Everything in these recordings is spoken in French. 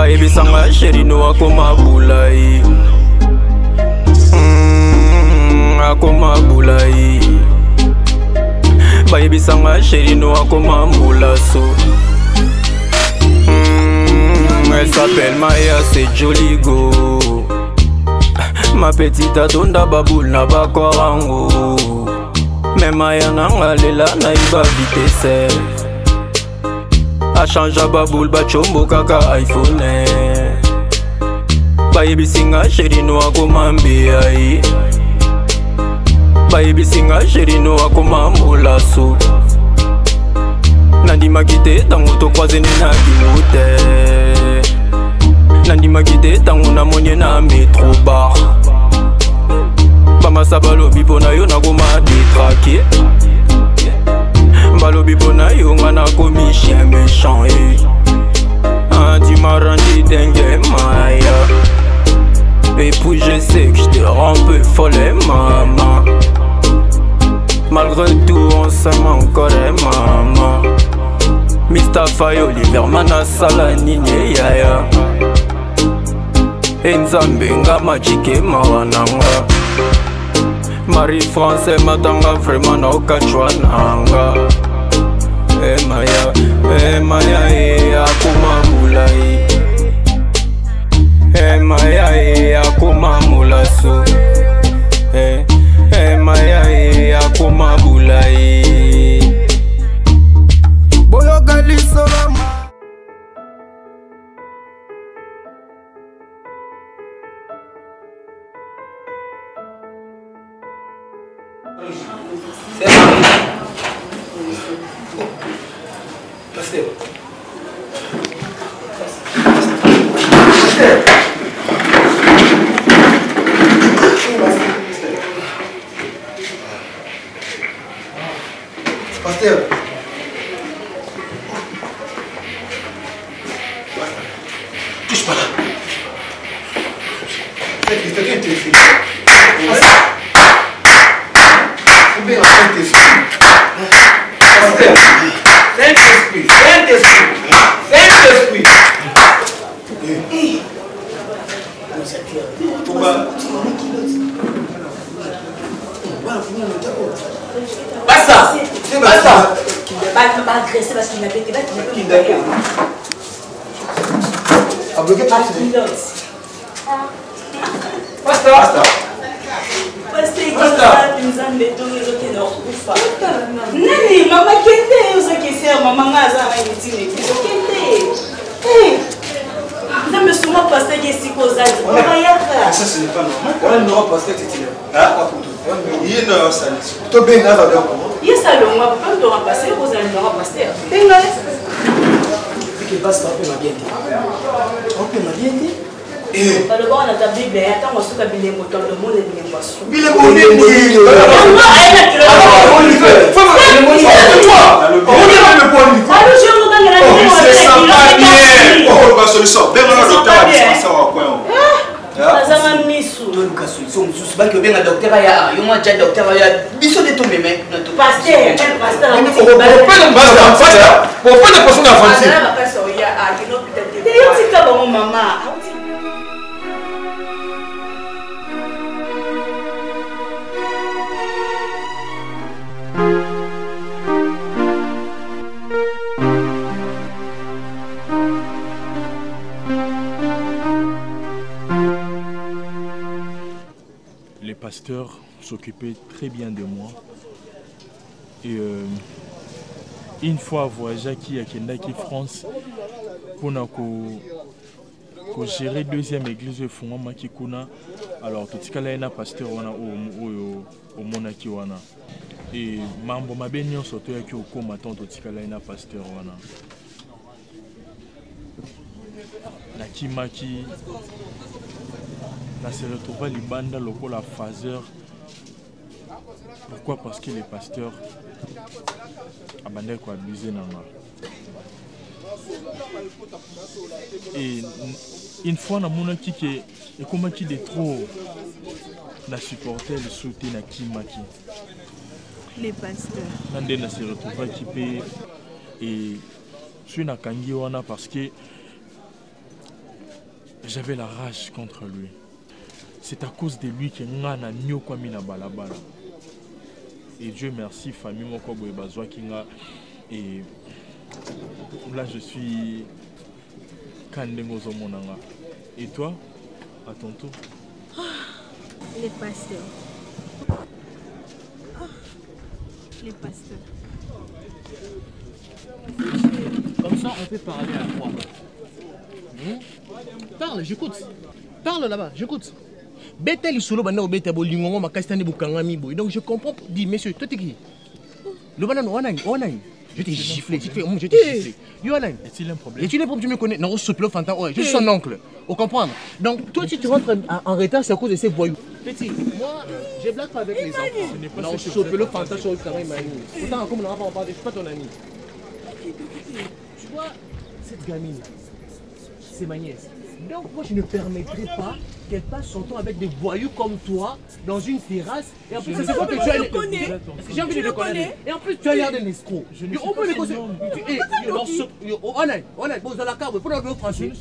Baby sanga chéri no akoma bulai akoma bulai Baby sanga chéri no akoma mulasso Elle s'appelle Maya, c'est joli go Ma petite adonda baboule na bakwarango Mais Maya nanga lela na iba vitesse A change baboule bachombo kaka iPhone Baby singa chéri no akoma mbiai Baby singa chéri no akoma mulasso Nandima kite tango to croise na kimote Nandima kite tango na monye na métro bar Bama sabalobi pona yo na koma détraqué Balobi pona yo nga na komi chien méchant Tu m'as rendu dingue Maya Et puis je sais que je te rends peu folle maman Malgré tout on s'aime encore maman Mustafa Oliver Manasala Nini Yaya Enzambe nga majike mawananga Marie-France matanga vraiment na okachwa nanga Maya akoma mulai Maya akoma mulasso Maya akoma bulai Boyo Galisorama Pasteur. Touche pas là. C'est Christ, viens t'esprit. C'est bien, Saint-Esprit. Pasteur. Saint-Esprit. Saint-Esprit. Saint-Esprit. Basta! Basta! Il ne va pas agresser parce qu'il n'a pas été battu. Il n'a pas été a bloqué tout ça. Basta! Basta! Nani, mama kende, uzakisema mama ngaza na yitini. Kende. Non mais souvent pasteur qui est si causal. Ça c'est pas normal. On ne va pas titulaire. Ah, il y a un salis. Tu bien là dedans. Il y a ça le moi pas de remplacer aux amis de pasteur. Tenga. Que passe pas bien bien. On peut bien dire. Par le bon on a ta Bible, attends moi sous kabile moto le monde est bien poisson. Bile bonne ni. Les pasteurs s'occupaient très bien de moi. Et une fois voyagé à Kendaki France pour gérer deuxième église de Fongoma Kikuna, alors tout ce qu'il y a un pasteur au Monaki wana et mambo mabenyo surtout yaki au combattant tout ce qu'il y a un pasteur wana na kimaki na se retrouva libanda lokola phaseur. Pourquoi? Parce que les pasteurs abandonnent quoi abuser nana. Et une fois na mona ki ke et comment qui de trop na supporter le soutien na kimaki les pasteurs nande na se retrouva qui peut et suis na kangi wana parce que J'avais la rage contre lui. C'est à cause de lui que Ngana Nyokwami na balabala. Et Dieu merci, famille Moko Boebazwa Kinga. Et là, je suis Kandengozo Monanga. Et toi, à ton tour? Les pasteurs. Les pasteurs. Comme ça, on peut parler à trois. Parle, j'écoute. Parle là-bas, j'écoute. Betel solo banda o beta bolingongo makastani bukangami boy. Donc je comprends. Dis monsieur, toi t'es qui? Le banane onai. Je t'ai giflé, je t'ai giflé. Yoanai. Est-il un problème? Est-il un problème? Tu me connais? Non, souple fantin. Ouais, je suis son oncle. Vous comprenez? Donc toi si tu rentres en retard, c'est à cause de ces voyous. Petit, moi j'ai blague pas avec les enfants. Non, souple fantin sur le carré mani. Pourtant comme on n'a pas parlé, je suis pas ton ami. Tu vois cette gamine, c'est ma nièce. Donc moi je ne permettrai pas qu'elle passe son temps avec des voyous comme toi dans une terrasse et en plus c'est pas que tu as j'ai envie de le connaître et en plus tu as l'air d'un escroc. Au moins les causes honnête pose dans la carte pour le français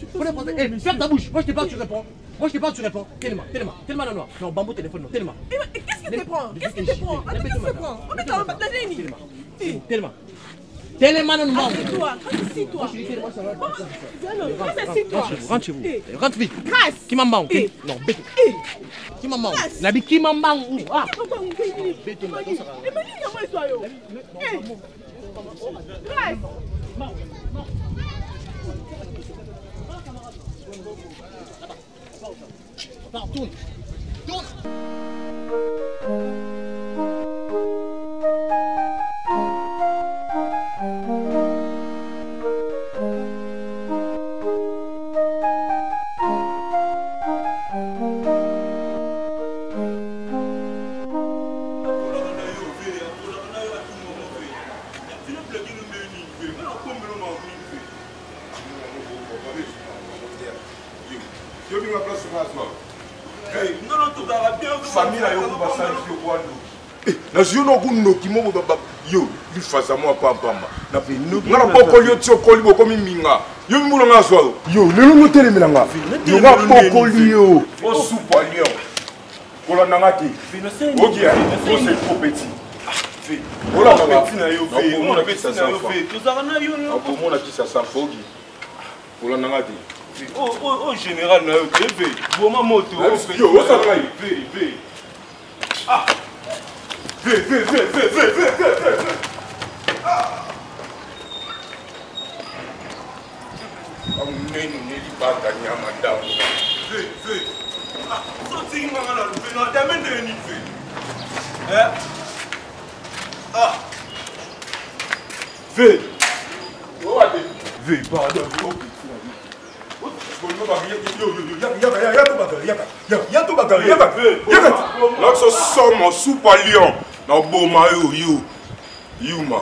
ferme ta bouche. Moi je te parle tu réponds tellement dans noir non bambou téléphone non tellement qu'est-ce qui te prend Tellement non. Assieds-toi. Rentre chez vous. Rentre vite. Qui m'en manque? Non, bête. Qui m'en manque? Nabi qui m'en manque? Ah. Tourne. Yo no kuno kimo baba yo li faza mo pamba na pe ngana poko yo tio koli boko minga yo mi mulanga so yo lelo no telemela nga yo nga poko yo o super lion kola nanga ki oki ya o c'est trop petit fi ola nga petit na yo fi on a petit na yo fi to za na yo no ko mona ki sa sa fogi kola nanga ki o général na yo te fi bo ma moto yo o sa ngai fi ah Vê. O menino nele bata nyama da. Vê. Ah, só tinha uma lá no final, também tem nem vê. É? Ah. Vê. Vê, pardon. Là, ce somme super lion. Na boma yo Yuma.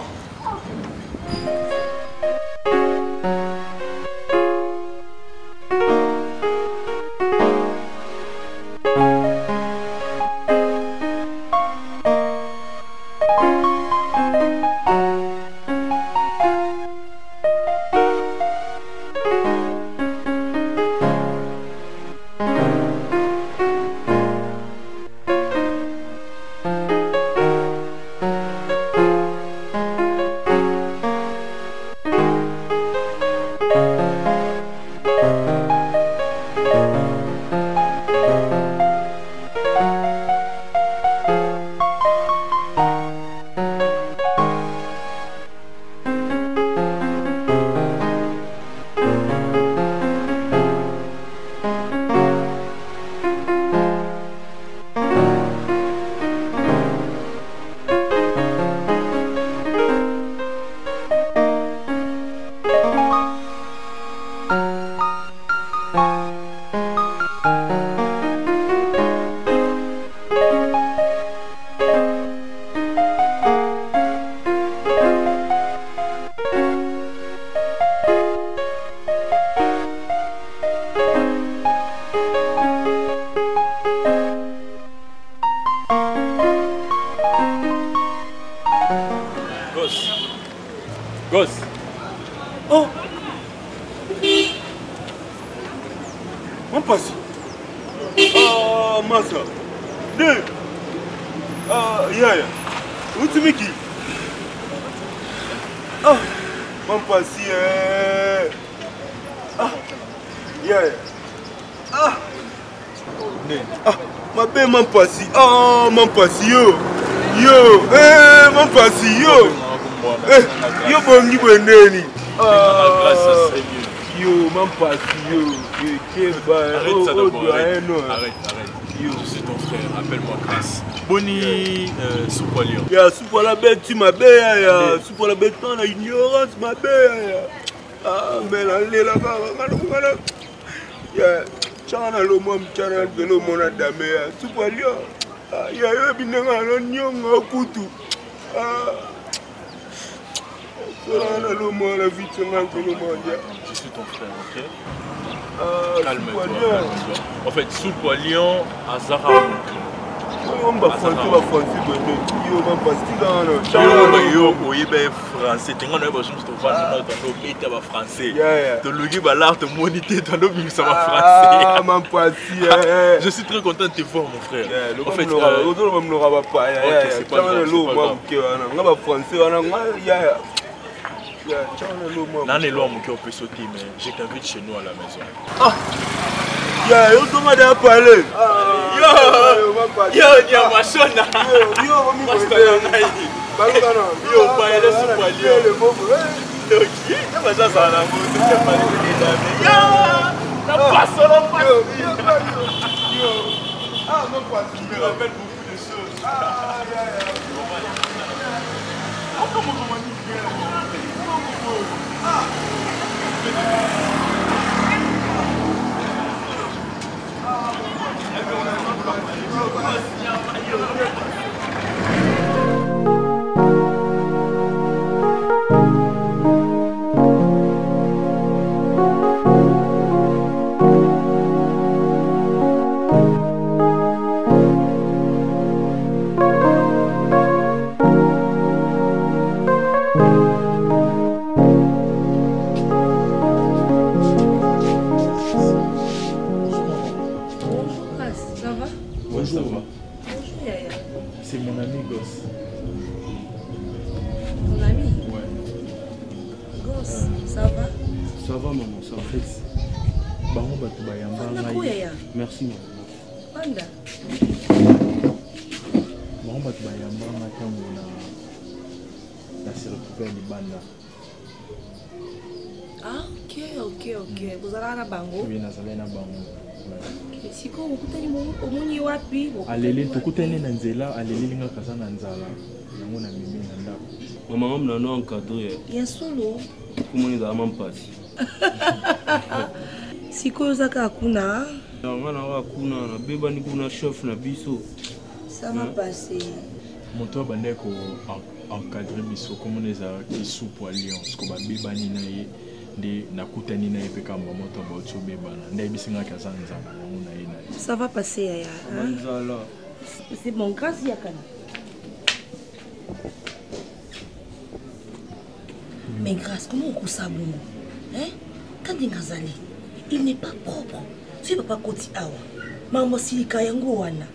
Mon passe. Ah, massa. Deux. Ah, yeah. Où tu mets qui? Ah, mon passe. Ah, yeah. Ah, ma belle, mon passe. Ah, mon passe, yo. Yo, mon passe, yo. Yo, bongi, boneni. Yo, mon passe, yo. Arrête ça d'abord, arrête. Yo, c'est ton frère, appelle-moi Grâce. Boni Soupoilion. Ya, Soupoila bête, tu m'appelles, ya. Soupoila bête, on a ignorance, ma belle. Ah, mais là, là, ya, chana lo mom, chana lo mona dame, ya. Soupoilion. Ya, yo, binenga, lo nyonga, kutu. Chana lo mona, vite, Je suis ton frère, ok? Calme-toi. En fait, Soupoilion, Azara. On va français, français. Tu as français. Je suis très content de te voir, mon frère. En fait, mais je t'invite chez nous à la maison. Yeah, you don't have to parler. Yo, Nyamashona. Yo, Baile Soupoilion. Je me rappelle beaucoup de choses. Merci. Panda. Ah, ok. Vous allez à la bango? Oui, nous allons à la bango. Si vous avez un wapi, alele tokutane na nzela alele linga kasa na nzala yango na mimi na ndako mama mna no encadre ya solo kumoni za mampasi siko zaka hakuna ngana wakuna na beba ni kuna chef na biso ça va passer moto bandeko encadre biso komoneza ki Soupoilion sko ba beba ni na ye de nakutani na ye pe kamba moto ba otso bebana ndai bisinga kaza nzala yango na ye na ça va passer ya nzala c'est bon grâce ya kana mais grâce comment on ça bon hein quand ngazali il n'est pas propre si papa koti awa maman silika yango wana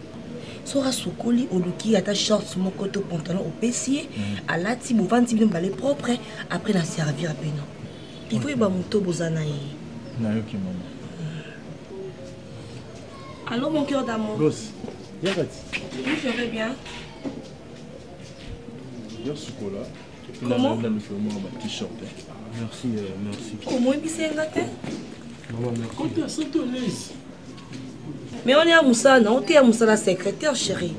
sora sokoli oluki ata shorts moko to pantalon au pessier alati bovanti bien balé propre après la servir à peine il faut ba moto bozana yi na yoki maman. Allô mon cœur d'amour. Gosse, Yagati. Oui, je vais bien. Hier Soukola. Comment? T-shirt. Merci, merci. Comment il s'est engagé? Maman, merci. Quand tu as senti l'aise. Mais on est à Moussa, non? On est à Moussa la secrétaire, chérie.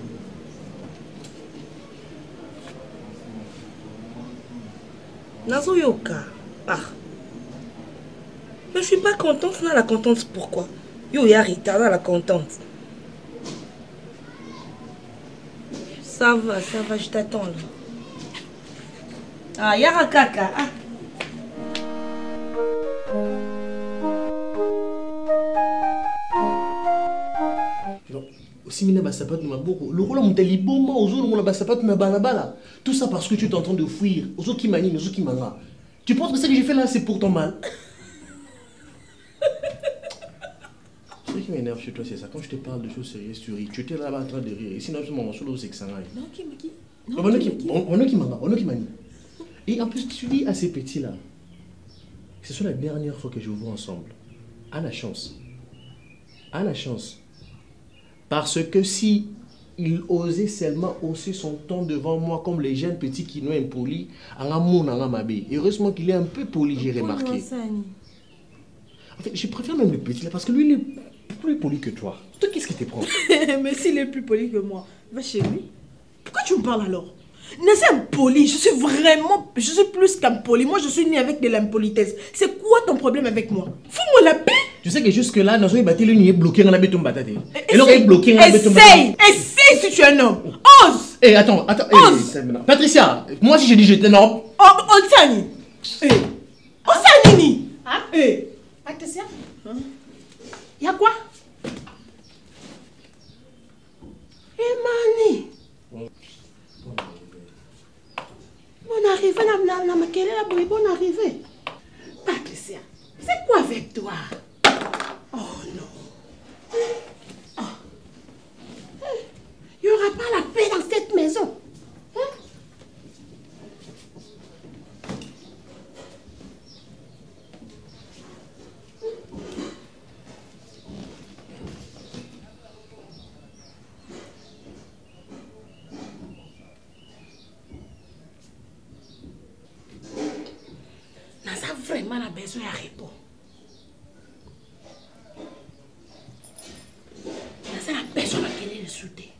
Nazo Yoka. Ah. Mais je suis pas contente, on a la contente pourquoi? Yo, y a Rita, on a la contente. Ça va, je t'attends là. Ah, Yara Kaka. Ah. Aussi, mina basapat na maboko. Le rôle monte liboma, ozo le basapat na balabala. Tout ça parce que tu es en train de fuir. Ozo qui mani, ozo qui manga. Tu penses que ce que j'ai fait là, c'est pour ton mal? qui m'énerve chez toi, c'est ça. Quand je te parle de choses sérieuses, tu ris. Tu étais là-bas en train de rire. Et sinon, je m'en sous c'est que ça aille. Non, qui Et en plus, tu dis à ces petits-là, ce soit la dernière fois que je vous vois ensemble. À la chance. À la chance. Parce que si il osait seulement hausser son ton devant moi comme les jeunes petits qui n'ont impolis, heureusement qu'il est un peu poli, j'ai remarqué. En fait, je préfère même le petit là parce que lui, il est plus poli que toi. Toi, qu'est-ce qui te prend? Mais s'il est plus poli que moi, va chez lui. Pourquoi tu me parles alors? N'est-ce impoli? Je suis plus qu'impoli. Moi, je suis né avec de l'impolitesse. C'est quoi ton problème avec moi? Fous-moi la paix. Tu sais que jusque-là, dans son bâti, lui, il est bloqué dans la béton batate. Et là, il est bloqué dans la béton batate. Essaye si tu es un homme. Ose. Eh, attends. Patricia, moi, si je dis j'étais un homme. Osani. Osanini. Patricia. Y'a quoi? Mani. Bonne arrivée, la maquille, la bonne arrivée. Patricia, c'est quoi avec toi? Oh non. Il n'y aura pas la paix dans cette maison. Vraiment, on a besoin de répondre. La personne qui est le soutien.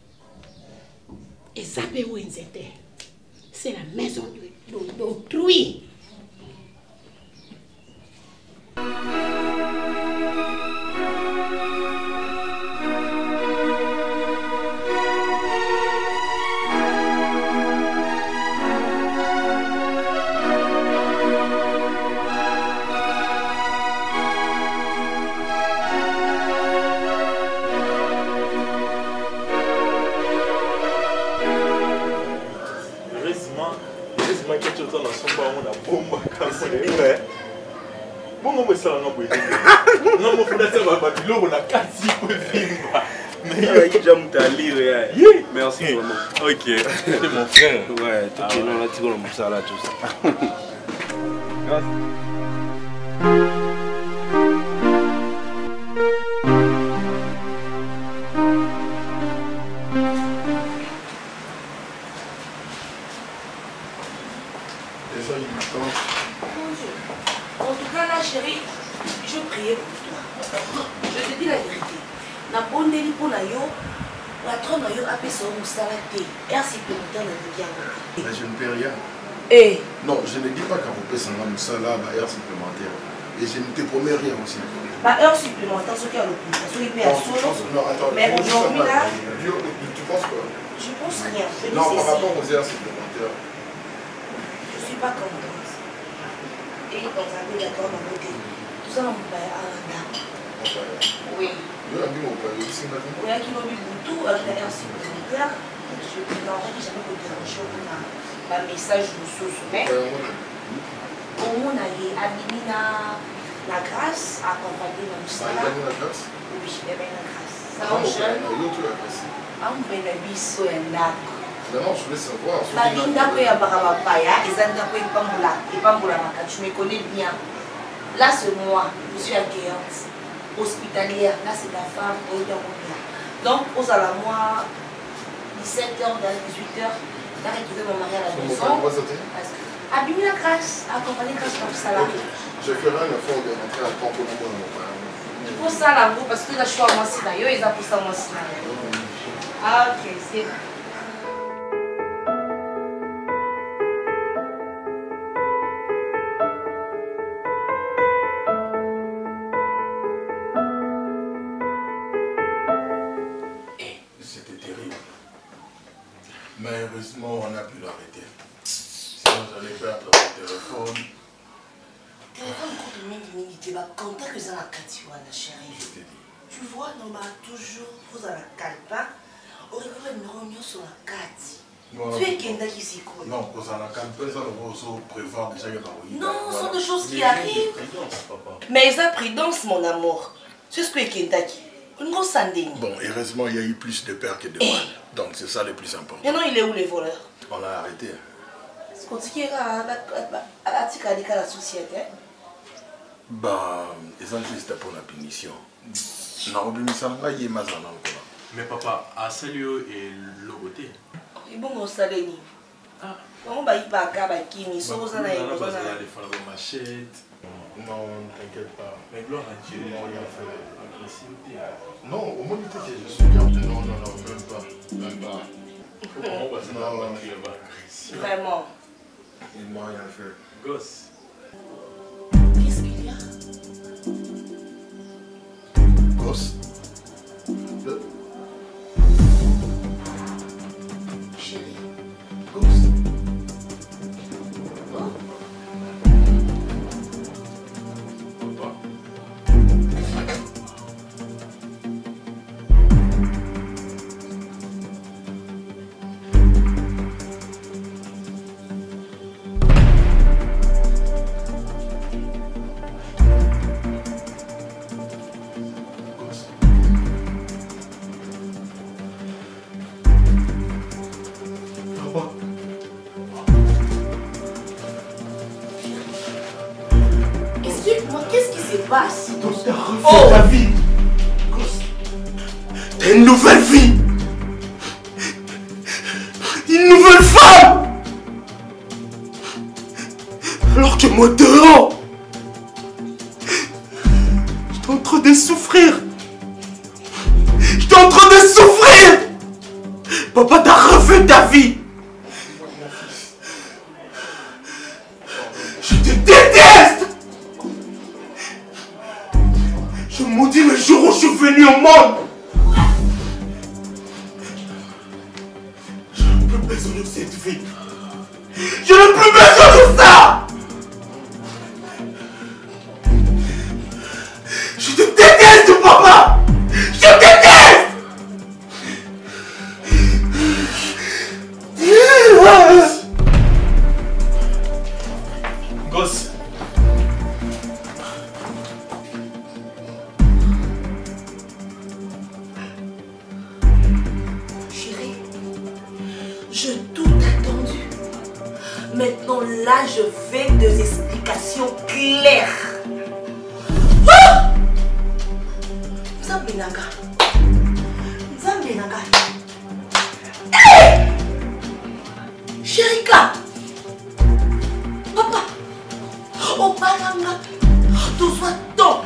Et ça peut où ils étaient. C'est la maison d'autrui. Merci vraiment. Ok. C'est mon frère. Ouais, tout est là, tu vois, ça là, tout ça. En tout cas, là, chérie, je priais pour toi. Je te dis la vérité. Na bonne délit pour la yo. Patron a eu appelé son moussalate. Air supplémentaire dans le diable. Mais je ne paie rien. Eh. Non, je ne dis pas qu'à vous payer son moussala, air supplémentaire. Et je ne te promets rien aussi. Bah, heure supplémentaire, ce qui a le plus. Parce qu'il paye à solo. Non, attends. Mais aujourd'hui là. Tu penses quoi? Je pense rien. Non, par rapport aux heures supplémentaires. Je ne suis pas contente. Et dans un peu d'accord dans l'hôtel. Tout ça, on me paye à la dame. Oui. Oui, qui m'a mis tout avec un supplémentaire. Je n'en ai jamais pu déranger un message de sous mais au moins a mis la grâce à accompagner le moussala. Oui, il y avait la grâce. Ça en jeune. On veut la biso et la. Vraiment, je voulais savoir. La linda que ya barabapaya, et ça n'a pas été pamboula. Et pamboula, tu me connais bien. Là, c'est moi, je suis accueillante. Hospitalière, là c'est la femme, donc aux à la moi 17h, 18h, là retrouver mon mari à la maison. Abîmer la grâce, accompagner grâce comme salarié. Je ferai un effort de rentrer à temps pour mon père. Il faut ça là, parce que là je suis à moi scénario, ils ont pour ça mon scénario. Ah ok, c'est bon. Mais heureusement, on a pu l'arrêter. Sinon, j'allais perdre mon téléphone. Téléphone, combien de minutes? Tu vas compter que ça la catiouane, chérie. Je t'ai dit. Tu vois, non, bah, toujours, vous à la calpa, on récupère une réunion sur la carte. Tu es quelqu'un qui s'y colle. Non, pour ça, la calpa, ça, on va aussi prévoir déjà que non, ce sont des choses qui arrivent. Mais ça, prudence, mon amour. C'est ce que est Kendaki. Bon, heureusement, il y a eu plus de peur que de mal. Donc, c'est ça le plus important. Maintenant, il est où les voleurs? On l'a arrêté. Est-ce qu'on dit qu'il y a la société? Bah, ils ont juste pour la punition. Mais papa, à Salio et Logoté. Il bon au Saleni. Comment va y baga ba kimi so za na yebo za na machette. Non, t'inquiète pas. Mais gloire à Dieu. Non, il a fait agressivité. Non, au moins que je suis bien. Non, même pas. Même pas. Comment on va se faire vraiment. Il m'a rien fait. Gosse. Qu'est-ce qu'il y a? Gosse. Chérie. Gosse. Explique-moi, qu'est-ce qui se passe? T'as refait ta vie. T'as une nouvelle vie. Une nouvelle femme. Alors que moi dehors, j'étais en train de souffrir. J'étais en train de souffrir. Papa, t'as refait ta vie. Je te déteste. Je maudis le jour où je suis venu au monde. Je n'ai plus besoin de cette vie. Je n'ai plus besoin de ça. Je te déteste, papa. Je te déteste. Gosse. Chérie, j'ai tout attendu. Maintenant, là, je fais des explications claires. Ah! Nzambenanga. Nzambenanga. Hey! Chérika. Papa. Oparanga. Tout soit temps.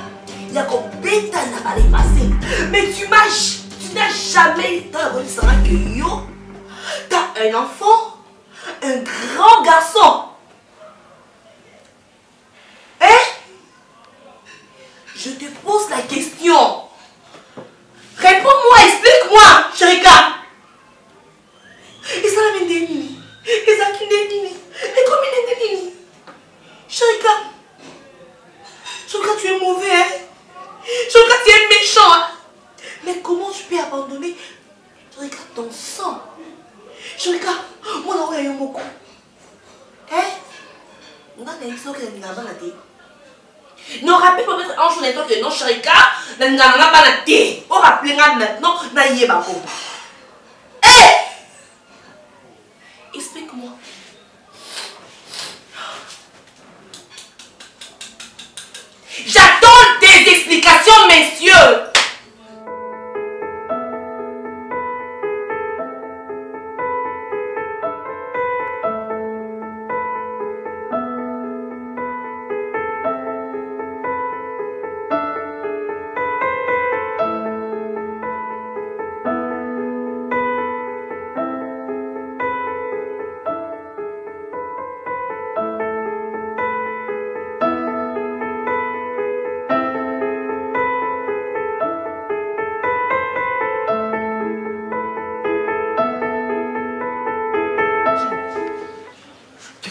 Il y a qu'on bêta n'a pas les passé. Mais tu n'as jamais eu temps de savoir que yo, t'as un enfant, un grand garçon. Hein? Je te pose la question. Réponds-moi, explique-moi, Chérika. Et ça la mène des nini. Et ça qui n'est nini. Et comme il est des nini. Chérika. Chérika, tu es mauvais, hein? Chérika, tu es méchant, hein? Mais comment je peux abandonner, Chérika, ton sang? Chérika, moi, là, où il y a eu mon coup. Hein? On a des histoires qui sont dans la tête. Non, rappelle peut mettre en jour d'instant que non, Chérika, n'a pas la tête. On rappelle maintenant, n'a y est pas. Hé! Explique-moi. J'attends des explications, messieurs.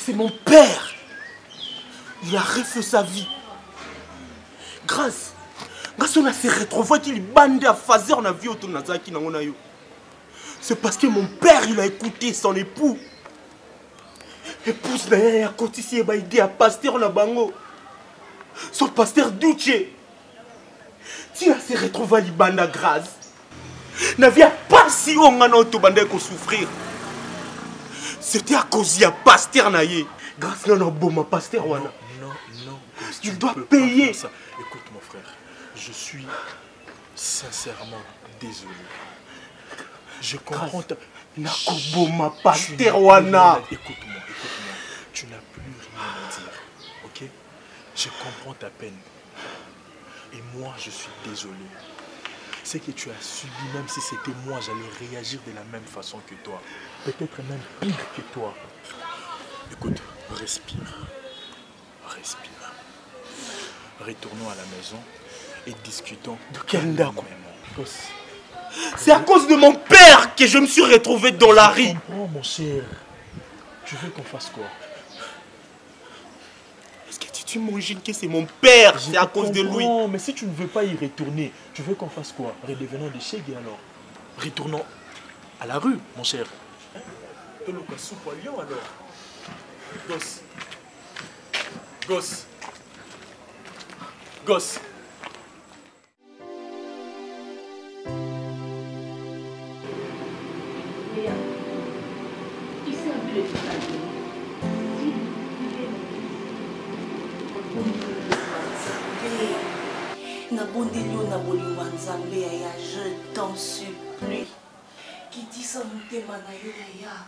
C'est mon père. Il a refait sa vie. Grâce on a se retrouvé qu'il bande à fazer on a vu autour de Nazaki na ngona yo. C'est parce que mon père il a écouté son époux. Épouse na a cotisé ba aider à pasteur na bango. Son pasteur Duche. Tu as se retrouvé à Libanda grâce. N'avait pas si on a notre bande qu'on souffrir. C'était à cause de pasteur naïe. Grâce à notre bon pasteur wana. Non. Il doit payer. Ça. Écoute mon frère, je suis sincèrement désolé. Je comprends ta... Nakoboma pasteur wana. Écoute-moi. Tu n'as plus rien à dire, ok? Je comprends ta peine. Et moi, je suis désolé. Ce que tu as subi, même si c'était moi, j'allais réagir de la même façon que toi. Peut-être même pire que toi. Écoute, respire. Retournons à la maison et discutons de quel d'accord. Gosse. C'est à cause de mon père que je me suis retrouvé dans la rue. Je comprends, mon cher. Tu veux qu'on fasse quoi? Est-ce que tu imagines que c'est mon père? C'est à cause de lui. Non, mais si tu ne veux pas y retourner, tu veux qu'on fasse quoi? Redevenons des Chégui alors. Retournons à la rue, mon cher. Toloka soupe à Lyon alors. Gosse. Nabondelio na bolingo nzambe ya je t'en supplie. Qui dit ça motema na yo ya.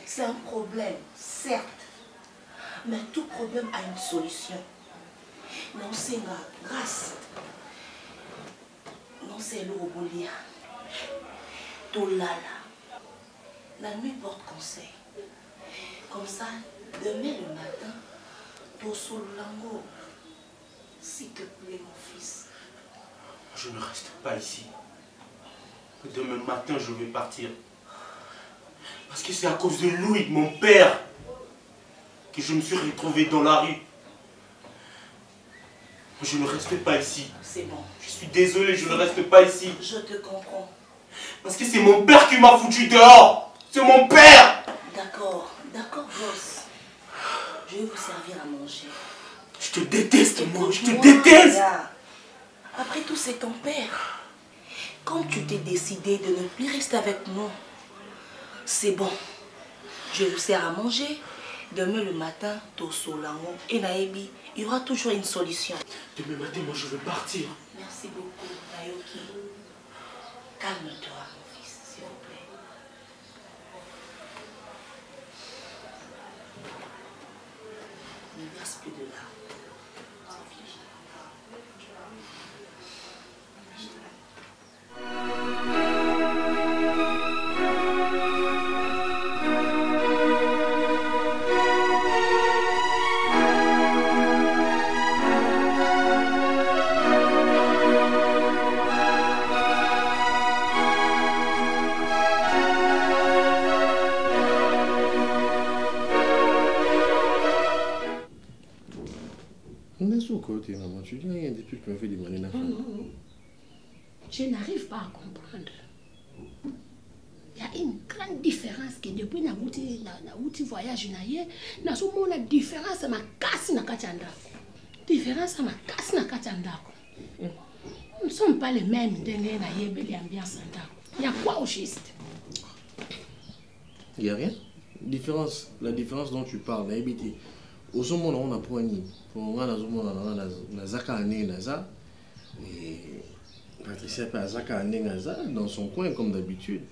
C'est un problème, certes. Mais tout problème a une solution. Non c'est la grâce. Non c'est l'obolia. Tolala. La nuit porte conseil. Comme ça, demain le matin, pour Sololango. S'il te plaît, mon fils. Je ne reste pas ici. Demain matin, je vais partir. Parce que c'est à cause de lui, mon père, que je me suis retrouvé dans la rue. Je ne reste pas ici. C'est bon. Je suis désolé, je ne reste pas ici. Je te comprends. Parce que c'est mon père qui m'a foutu dehors. C'est mon père. D'accord, boss. Je vais vous servir à manger. Je te déteste, moi, je te déteste. Après tout, c'est ton père. Quand tu t'es décidé de ne plus rester avec nous, c'est bon. Je vous sers à manger. Demain le matin, Tosolango et Naebi, il y aura toujours une solution. Demain matin, moi, je veux partir. Merci beaucoup, Nayoki. Calme-toi, mon fils, s'il vous plaît. Ne verse plus de larmes. Tu dis rien des trucs qui me fait demander la Non. Je n'arrive pas à comprendre. Il y a une grande différence que depuis na voyage na somo na différence ma casse na katanda. Différence ma casse na katanda. Nous ne sommes pas les mêmes ndenge na yebeli ambiance ndako. Il y a quoi au juste? Il n'y a rien. La différence dont tu parles, au moment où on a poigné, pour et Patricia dans son coin comme d'habitude.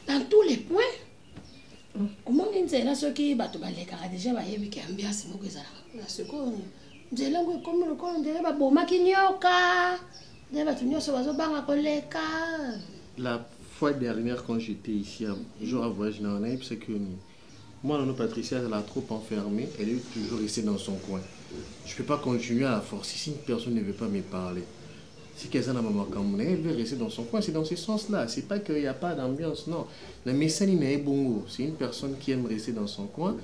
Dans tous les points. Au moment où on a ceux qui battent déjà ambiance la seconde. Comme le con de boma kinyoka. La fois dernière quand j'étais ici, jour à voyage dans la c'est que moi, Patricia, elle a trop enfermé, elle est toujours restée dans son coin. Je ne peux pas continuer à la forcer si une personne ne veut pas me parler. Si quelqu'un n'a pas comme elle veut rester dans son coin, c'est dans ce sens-là. C'est pas qu'il n'y a pas d'ambiance, non. La messaline est bongo. C'est une personne qui aime rester dans son coin.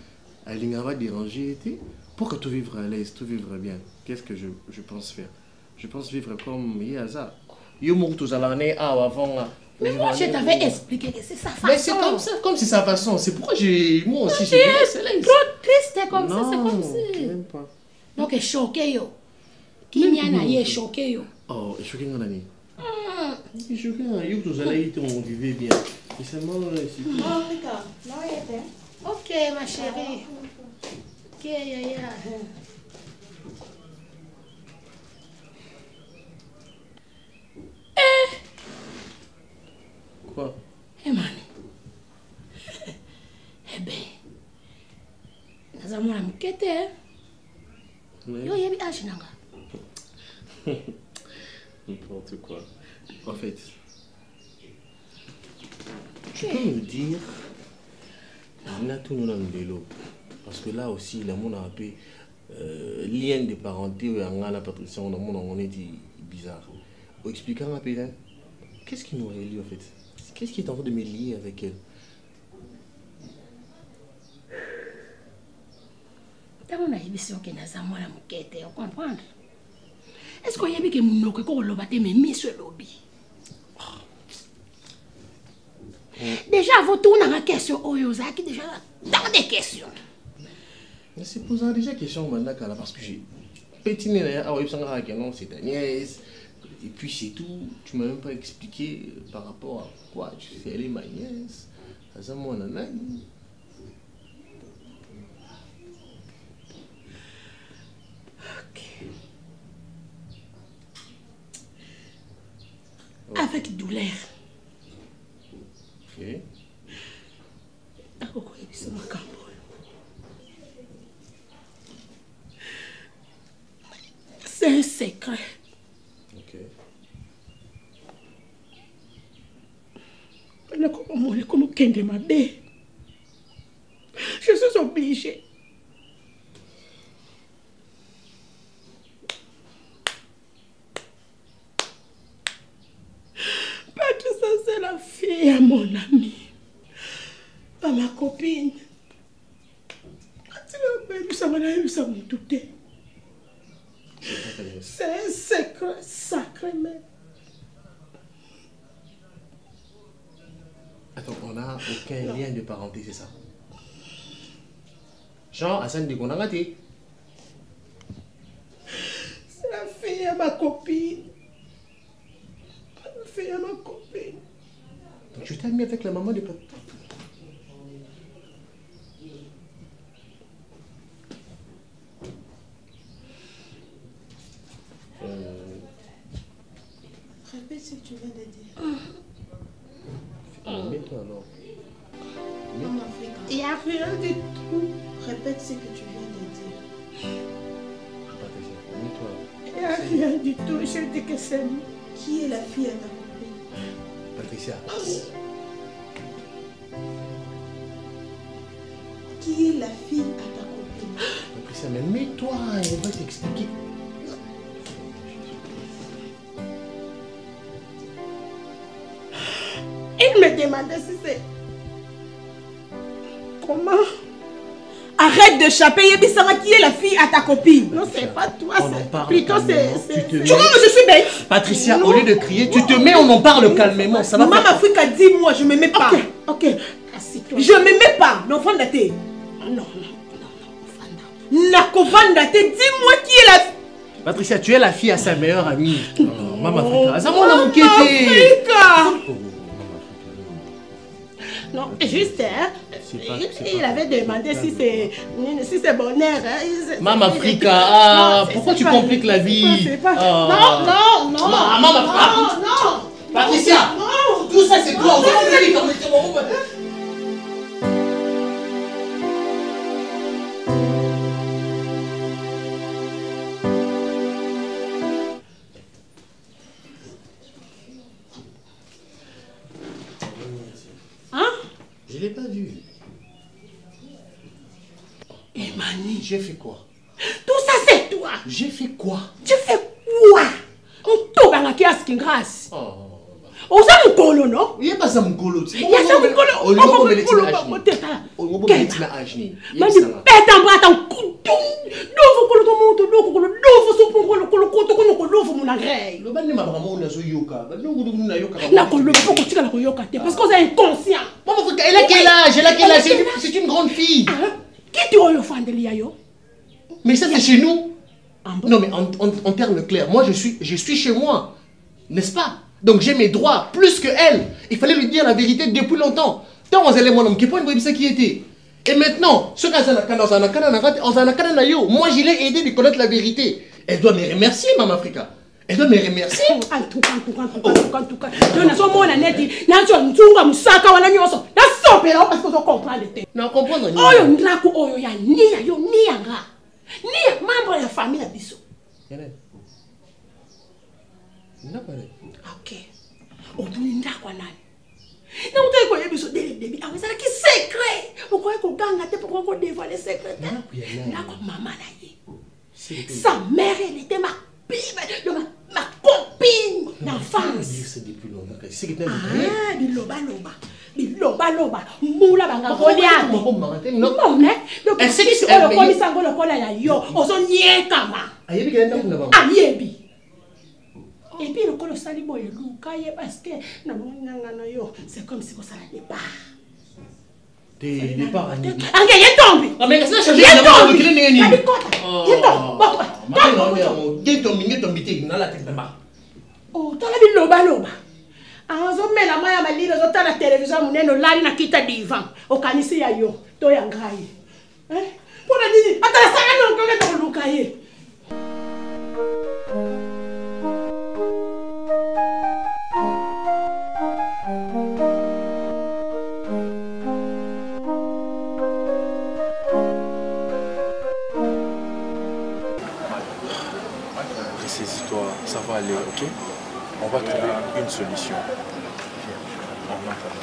Elle n'a pas dérangé. Pour que tout vivre à l'aise, tout vivre bien, qu'est-ce que je pense faire? Je pense vivre comme Yaza. Yo mourtou zalane avant. Mais moi, je t'avais expliqué que c'est sa façon. Mais c'est comme ça, comme c'est sa façon. C'est pourquoi moi aussi j'ai trop triste comme non, ça, c'est comme ça. Même pas. Donc, choqué, yo. Kinyana est choqué yo. Oh, choqué mon ami. Choqué, yo tous allez on vivait bien. Et seulement Ok ma chérie. Ok ya. Quoi? Eh man. Eh ben. Nazamona mukete. Yo yebi ashinanga. N'importe quoi. En fait, tu peux me dire, parce que là aussi, le monde a un peu lien de parenté où la Patricia, on est bizarre. Expliquez un peu, qu'est-ce qui nous relie en fait? Qu'est-ce qui est en train de me lier avec elle? On a émission que nous avons la moquette, on comprend. Est-ce qu'on y a vu que nous avons lobaté mais mis sur lobby? Déjà, vous tournez la question Oyozaki, déjà tant de questions. Mais c'est posant déjà question maintenant parce que j'ai pétiné non, c'est ta nièce. Et puis c'est tout. Tu m'as même pas expliqué par rapport à quoi tu fais. Elle est ma nièce. Ça mon nana. Avec douleur. Ok. C'est un secret. Ok. Je suis obligée. Patricia, c'est la fille à mon ami, à ma copine. C'est un secret sacré, mais. Attends, on n'a aucun lien de parenté, c'est ça? Jean, Hassan de Gonagati. C'est la fille à ma copine. La fille à ma copine. Donc tu t'es mis avec la maman de papa. Répète ce que tu viens de dire. Mets-toi alors. Il n'y a rien du tout. Répète ce que tu viens de dire. Patricia, mets-toi. Il n'y a rien du tout. Je dis que c'est lui. Qui est la fille à ta copine? Patricia. Qui est la fille à ta copine? Patricia, mais mets-toi, elle va t'expliquer. Il me demandait si c'est... Comment? Arrête de chaper, Yébissama, qui est la fille à ta copine? Non, c'est pas toi, c'est... Plutôt c'est... Tu vois, je suis bête. Patricia, au lieu de crier, tu te mets, on en parle calmement. Ça va. Maman Africa, dis-moi, je ne m'aimais pas. Ok. Je ne m'aimais pas, l'enfant daté. Non. Nakovanda, dis-moi qui est la fille. Patricia, tu es la fille à sa meilleure amie. Maman Africa. Ça m'a Maman Africa. Non, juste, hein, il avait demandé si c'est bonheur. Hein, Maman Africa, pourquoi tu compliques la vie? Non. Maman Africa. Non. Patricia, tout ça c'est toi. Je l'ai pas vu. Emani, j'ai fait quoi? Tout ça c'est toi. J'ai fait quoi? Tu fais quoi? On tombe dans la casse qui grâce. On s'en mukolo, non? Il n'y a pas ça mukolo. Il y a ça mukolo. On va pas mettre la hache. On va pas mettre la hache. Mais tu pètes en bras ton couteau. L'ouvre que le monde, l'ouvre son pour le couteau qu'on l'ouvre mon agrès. Le ban de ma maman on a so yoka. La colombe faut que tu la yoka parce qu'on est inconscient. Elle a quel âge? Elle a quel âge? C'est une grande fille. Qui tu as eu fan de l'IAO? Mais ça c'est chez nous. Non, mais en termes clairs, moi, je suis chez moi. N'est-ce pas? Donc, j'ai mes droits, plus que elle. Il fallait lui dire la vérité depuis longtemps. Tant on allait mon homme, qui point qui était. Et maintenant, moi, je l'ai aidé de connaître la vérité. Elle doit me remercier, Maman Africa. Elle doit me remercier. En tout cas. Je suis mon année. Non, comprendre. Membre de la famille à Bissot. Ok. On dit quoi nani? Non, on dit que dès le début, ah, c'est qui secret. Pourquoi qu'on gagne, pourquoi qu'on dévoile les secrets? D'accord, maman sa mère, elle était ma copine d'enfance. C'est depuis longtemps. Ah, biloba. Moula banga Goliath. Non, mais donc si on le connaît sango le kola ya yo, on son niekama. Ayebi kenda kuna ba. Ayebi. Et puis le kolo sali boy lukaye parce que na nganga na yo, c'est comme si on s'allait départ. Des départ à Nibi. Ange yetombi. Ah mais qu'est-ce que ça change na ba kile nini? Oh, tu as loba. Azomela maya malilo zotala télévision muneno lali na kita divan. Okanisi ya yo, to ya ngai. Pona nini? Atala sanga no ngenge to lukaye. Ressaisis-toi, ça va aller, ok? On va trouver une solution. On attend.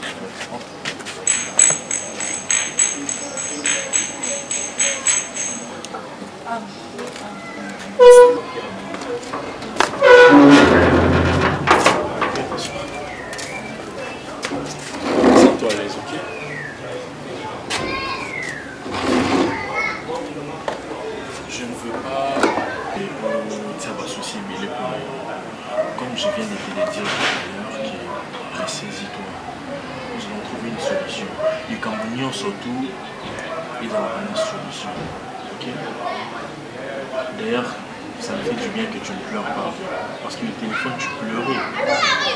Sens-toi à l'aise, ok? Je ne veux pas... ça va soucier, mais comme je viens de te le dire d'ailleurs, ressaisis-toi. Nous allons trouver une solution. Les Camerounais surtout, ils ont une solution. Ok? D'ailleurs, ça me fait du bien que tu ne pleures pas. Parce que le téléphone, tu pleurais.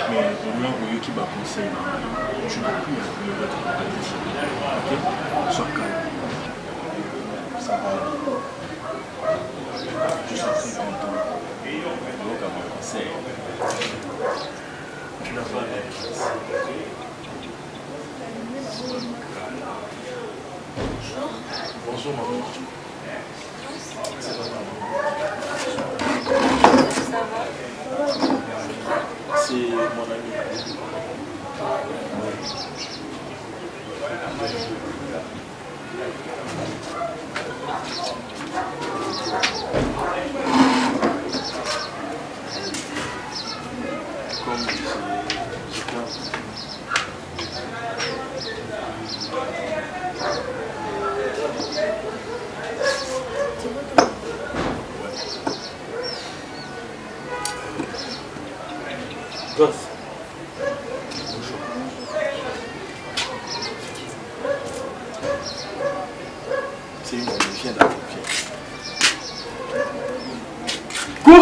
Mais au moins, au lieu qu'il m'a conseillé, tu n'as plus à pleurer. Ok? Sois calme. Ça va aller. Je suis très content. Donc, à mon conseil, tu n'as pas la chance. Bonjour, maman. Ça va, maman? Ça va? C'est mon ami. Comme je pense. Gosse. Bonjour. C'est une vient d'arriver. Quoi?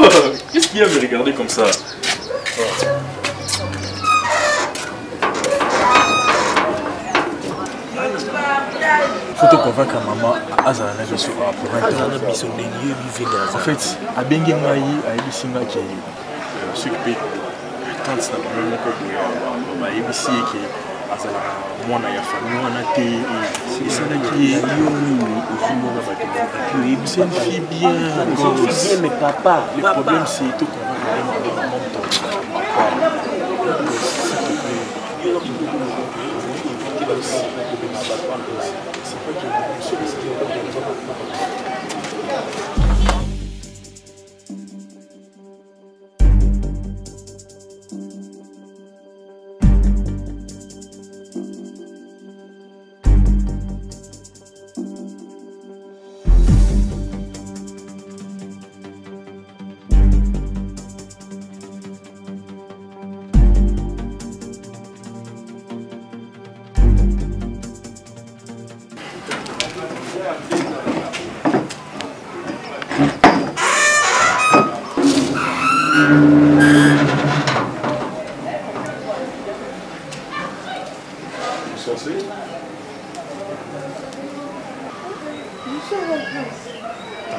Qu'est-ce qu'il y a à me regarder comme ça? Faut te convaincre maman azala na biso pour azala biso ndenge bivela. En fait, abenge ngai ayebisi nga ke s'occuper tant na problème moko boye ayebisi ke azala mwana ya famille wana te esalaki yo ozomona bato c'est une fille bien mais papa le problème c'est tout convaincre maman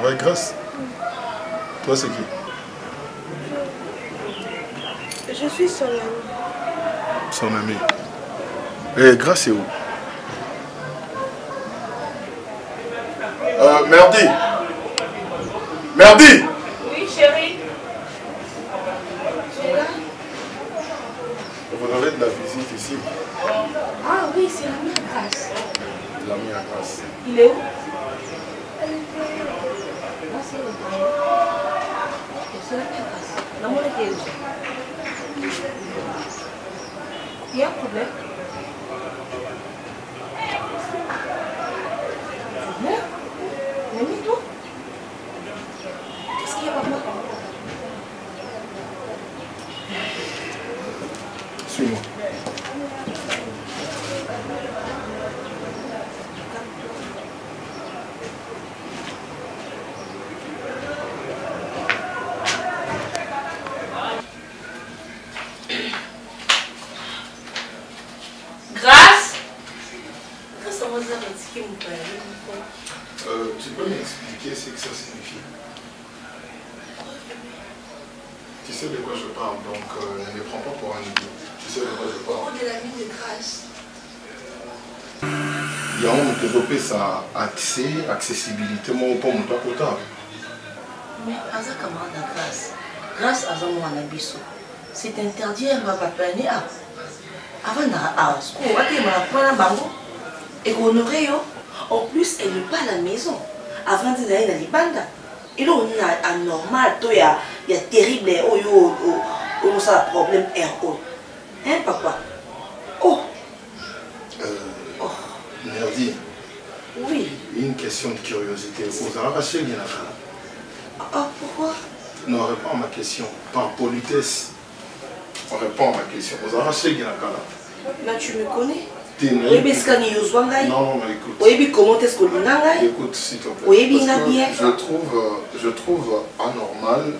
Ouais, Grâce. Toi, c'est qui? Je suis son ami. Son ami. Eh, Grâce, c'est où? Merdi. Merdi. Oui, chérie. Tu es là? Vous avez de la visite ici. Ah oui, c'est l'ami à Grâce. L'ami à Grâce. Il est où? C'est l'ami à Grâce. L'amour est où? Il y a un problème? L'ami, toi? Qu'est-ce qu'il y a par moi? Suis-moi. Grâce? Grâce à moi, ça va dire qu'il me parle. Tu peux m'expliquer ce que ça signifie? Tu sais de quoi je parle, donc ne me prends pas pour un idiot. Tu sais de quoi je parle. Oh, de la vie de Grâce. Il y a un développé sa accessibilité, moi, pour mon potable. Mais à sa camarade de Grâce, grâce à son moine Abisso, c'est interdit à ma papa. Avant à school, et qu'on aurait en plus elle n'est pas à la maison. Avant d'aller dans les bandes, et là on a un normal, il y a terrible, on a un problème RO. Hein papa? Oh! Merdi. Oui. Une question de curiosité. Vous avez racheté bien la cara. Ah, pourquoi? Non, réponds à ma question. Par politesse. On répond à ma question. Vous avez racheté bien la cara. Mais tu me connais? Non, non, écoute. Oui, comment est-ce qu'on dit? Écoute, s'il te plaît. Oui, je trouve anormal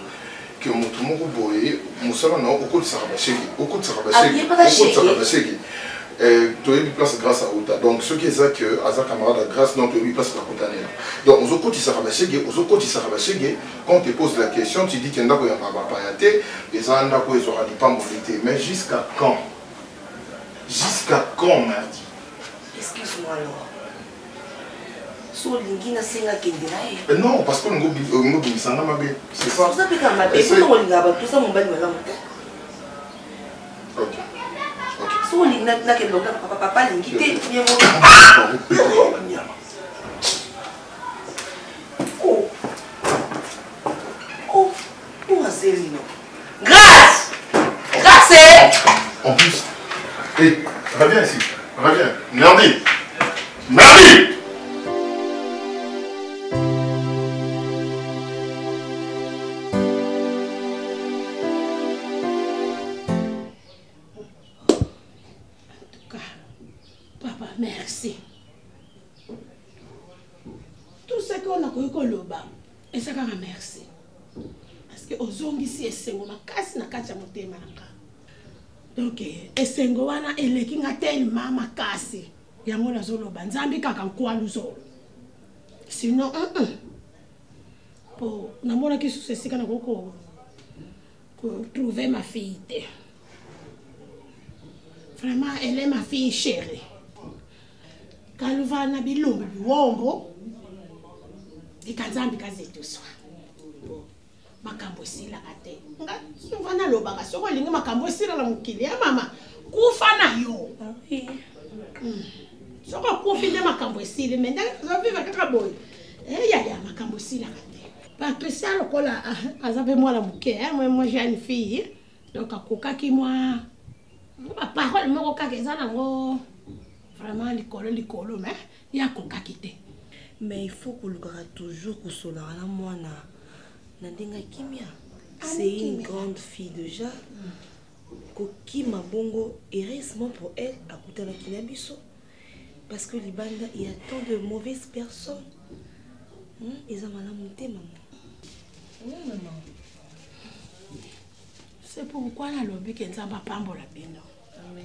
que mon tour boye, Moussala n'a aucun de Sarabachegi. Aucun de Sarabachegi. Tu as eu place grâce à Outa. Donc, ce qui est ça que Aza camarade grâce, donc tu as eu place pour la Koutanela. Donc, aux autres, quand on te pose la question, tu dis qu'il y a un papayate, et ça n'a pas mobilité. Mais jusqu'à quand? Jusqu'à quand, merde? Excuse-moi alors. So lingina senga kendirae. Non, parce que nous bimisanga mabe. C'est ça. Ça peut quand même. Et puis on lingaba tout ça mon bal me lamba. OK. So lingina na ke longa papa lingite bien mo. Oh. Oh, où Azelino? Grâce. Grâce. En plus, hé, reviens ici. Reviens. Merdi. Merdi. Papa, merci. Tout ce qu'on a connu comme le bas, et ça va merci. Parce que aux hommes ici, c'est un casse na kacha motema naka. Donc, esengo wana eleki nga tellement makasi. Yango na zolo banzambi kaka kwa luzolo. Sinon, pour namona ki susesika na koko trouver ma fille. Vraiment, elle est ma fille chérie. Quand elle va na bilombo biwombo, ikanzambi kazetu swa. Makambo sila ate. Nga sovana loba ka soko linga makambo sila la mukili ya mama. Kufa na yo. Oui. Soko profite makambo sila mais ndanga viva kaka boy. Ya makambo sila ate. Patricia lokola azabe moi la muke, moi jeune fille. Donc akoka ki moi ma parole moko kaka ezana ngo vraiment likolo mais ya koka kite. Mais il faut qu'on le garde toujours au solar la moana. Nandenga Kimia, c'est une grande fille déjà. Kokima Bongo, heureusement pour elle, à côté de la Kinabiso. Parce que Libanda, il y a tant de mauvaises personnes. Ils ont mal à monter, maman. Oui, maman. C'est pourquoi la lobby qui est en train de la peine.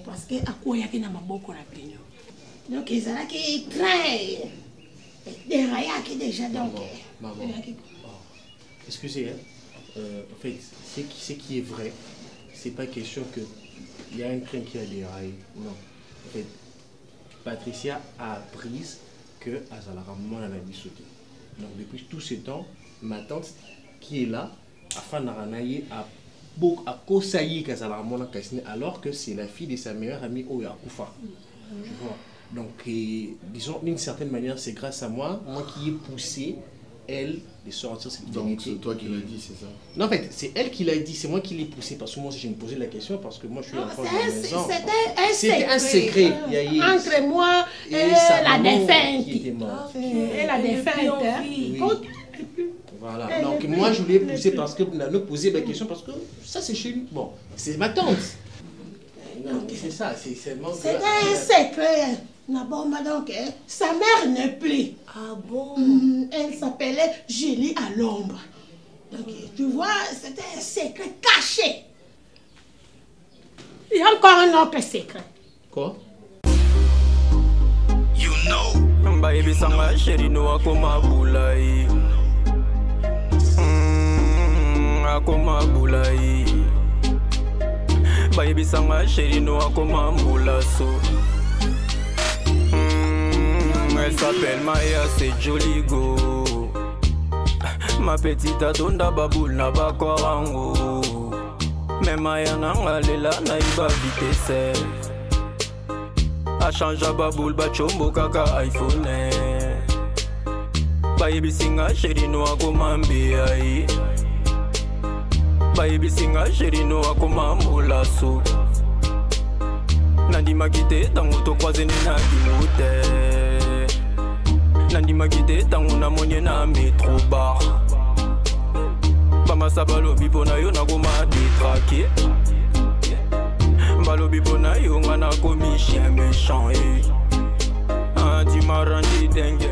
Parce que à quoi il y a qui n'a pas beaucoup la peine. Donc ils ont qui très. Derrière déjà donc. Maman. Excusez, hein. En fait, ce qui est vrai, c'est pas question que il y a un train qui a déraillé. Non. En fait, Patricia a appris que Azalara maman a sauté. Donc depuis tout ce temps, ma tante qui est là, afin d'aranailler à Kosayi Azalara maman alors que c'est la fille de sa meilleure amie Oya Koufa. Tu vois. Donc, disons, d'une certaine manière, c'est grâce à moi qui ai poussé elle de sortir cette vérité. Donc, c'est toi qui l'as dit, c'est ça? Non, en fait, c'est elle qui l'a dit, c'est moi qui l'ai poussé parce que moi aussi, je me posais la question parce que moi, je suis enfant de la maison. C'était un secret. Entre moi et la défunte. Et la défunte. Voilà, donc moi, je l'ai poussé parce que vous avez posé la question parce que ça, c'est chez lui. Bon, c'est ma tante. Non, c'est ça, c'est seulement... C'était un secret. Bon, donc, sa mère n'est plus. Ah bon? Elle s'appelait Julie à l'ombre. Donc, tu vois, c'était un secret caché. Il y a encore un autre secret. Quoi? You know. Baby sanga chérie no akoma bulai. Akoma bulai. Baby sanga chérie no akoma mbulaso. Elle s'appelle Maya, c'est joli go. Ma petite adonda baboul na bakwarango. Mais Maya nanga lela na iba vitesse. A changea baboul ba chombo kaka iPhone. Baby singa chérie no akoma mbiai. Baby singa chérie no akoma mbulaso. Nandi makite tango to croisé na bimote. Nandi makite tango na monye na métro bar. Bama sabalobi pona yo na goma détraqué. Balobi pona yo ngana komi chien méchant. Tu m'as rendu dingue.